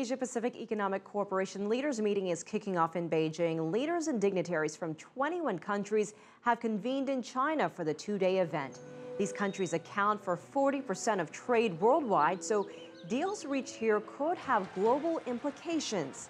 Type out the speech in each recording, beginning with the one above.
Asia-Pacific Economic Cooperation Leaders meeting is kicking off in Beijing. Leaders and dignitaries from 21 countries have convened in China for the two-day event. These countries account for 40% of trade worldwide, so deals reached here could have global implications.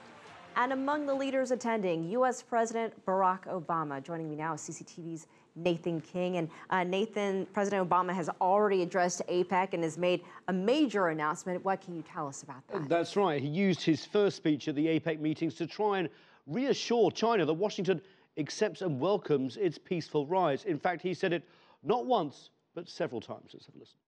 And among the leaders attending, U.S. President Barack Obama. Joining me now is CCTV's Nathan King. And Nathan, President Obama has already addressed APEC and has made a major announcement. What can you tell us about that? That's right. He used his first speech at the APEC meetings to try and reassure China that Washington accepts and welcomes its peaceful rise. In fact, he said it not once, but several times. Let's have a listen.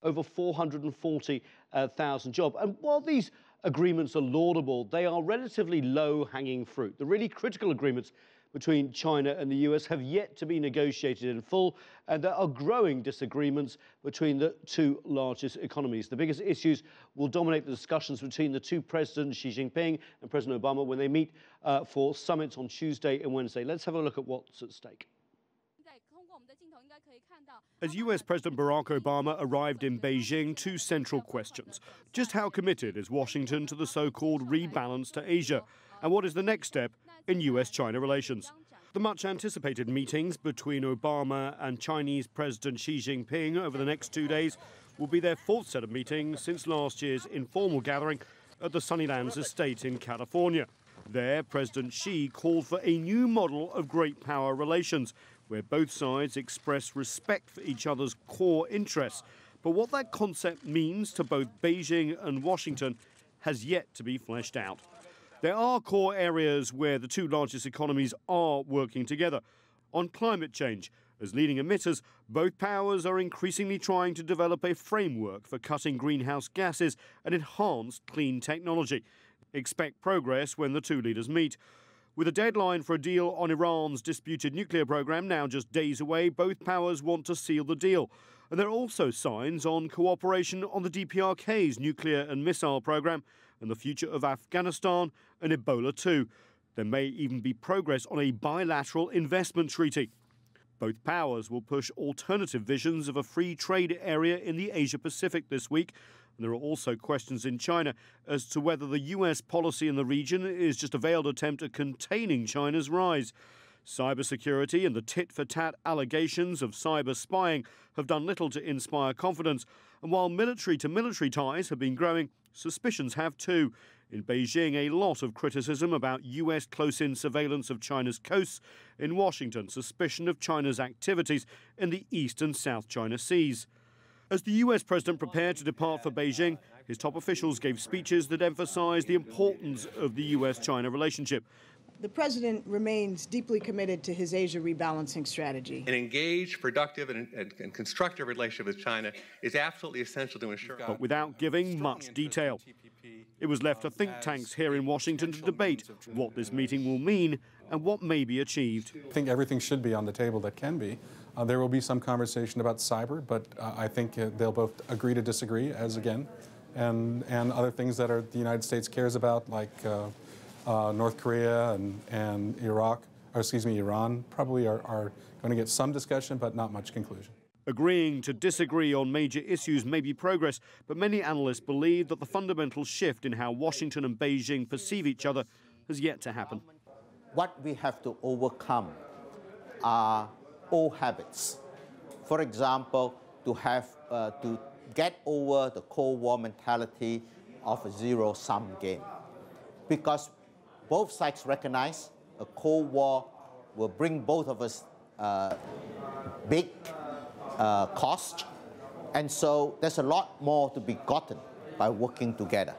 Over 440,000 jobs. And while these agreements are laudable, they are relatively low-hanging fruit. The really critical agreements between China and the US have yet to be negotiated in full, and there are growing disagreements between the two largest economies. The biggest issues will dominate the discussions between the two presidents, Xi Jinping and President Obama, when they meet for summits on Tuesday and Wednesday. Let's have a look at what's at stake. As US President Barack Obama arrived in Beijing, two central questions. Just how committed is Washington to the so-called rebalance to Asia? And what is the next step in US-China relations? The much-anticipated meetings between Obama and Chinese President Xi Jinping over the next 2 days will be their fourth set of meetings since last year's informal gathering at the Sunnylands estate in California. There, President Xi called for a new model of great power relations, where both sides express respect for each other's core interests. But what that concept means to both Beijing and Washington has yet to be fleshed out. There are core areas where the two largest economies are working together. On climate change, as leading emitters, both powers are increasingly trying to develop a framework for cutting greenhouse gases and enhanced clean technology. Expect progress when the two leaders meet. With a deadline for a deal on Iran's disputed nuclear program now just days away, both powers want to seal the deal. And there are also signs on cooperation on the DPRK's nuclear and missile program and the future of Afghanistan and Ebola too. There may even be progress on a bilateral investment treaty. Both powers will push alternative visions of a free trade area in the Asia-Pacific this week. And there are also questions in China as to whether the US policy in the region is just a veiled attempt at containing China's rise. Cybersecurity and the tit-for-tat allegations of cyber spying have done little to inspire confidence. And while military-to-military ties have been growing, suspicions have too. In Beijing, a lot of criticism about US close-in surveillance of China's coasts. In Washington, suspicion of China's activities in the East and South China Seas. As the US president prepared to depart for Beijing, his top officials gave speeches that emphasized the importance of the US-China relationship. The president remains deeply committed to his Asia rebalancing strategy. An engaged, productive, and constructive relationship with China is absolutely essential to ensure. But without giving much detail. It was left to think tanks here in Washington to debate what this meeting will mean and what may be achieved. I think everything should be on the table that can be. There will be some conversation about cyber, but I think they'll both agree to disagree, as again, and other things that the United States cares about, like North Korea and Iran, probably are going to get some discussion, but not much conclusion. Agreeing to disagree on major issues may be progress, but many analysts believe that the fundamental shift in how Washington and Beijing perceive each other has yet to happen. What we have to overcome are old habits. For example, to get over the Cold War mentality of a zero-sum game. Because both sides recognize a Cold War will bring both of us big cost, and so there's a lot more to be gotten by working together.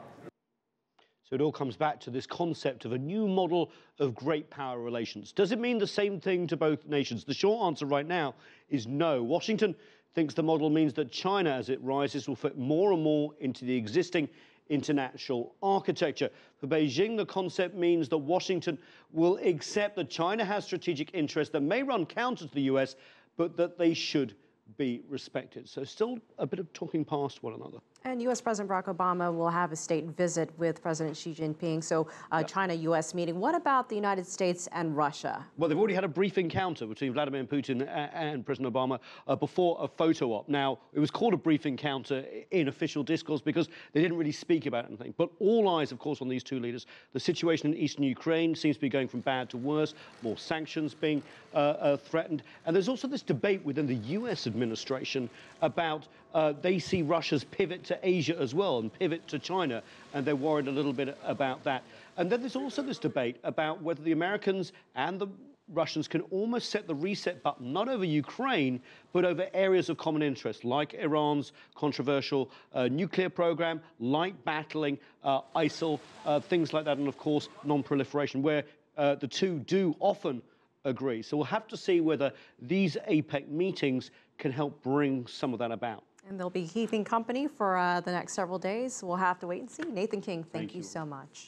So it all comes back to this concept of a new model of great power relations. Does it mean the same thing to both nations? The short answer right now is no. Washington thinks the model means that China, as it rises, will fit more and more into the existing international architecture. For Beijing, the concept means that Washington will accept that China has strategic interests that may run counter to the US, but that they should be respected. So still a bit of talking past one another. And U.S. President Barack Obama will have a state visit with President Xi Jinping, so China-U.S. meeting. What about the United States and Russia? Well, they've already had a brief encounter between Vladimir Putin and President Obama before a photo op. Now, it was called a brief encounter in official discourse because they didn't really speak about anything. But all eyes, of course, on these two leaders. The situation in eastern Ukraine seems to be going from bad to worse, more sanctions being threatened. And there's also this debate within the U.S. administration about they see Russia's pivot to Asia as well and pivot to China, and they're worried a little bit about that. And then there's also this debate about whether the Americans and the Russians can almost set the reset button, not over Ukraine, but over areas of common interest, like Iran's controversial nuclear program, like battling ISIL, things like that, and of course, non-proliferation, where the two do often agree. So we'll have to see whether these APEC meetings can help bring some of that about. And they'll be keeping company for the next several days. We'll have to wait and see. Nathan King, thank you so much.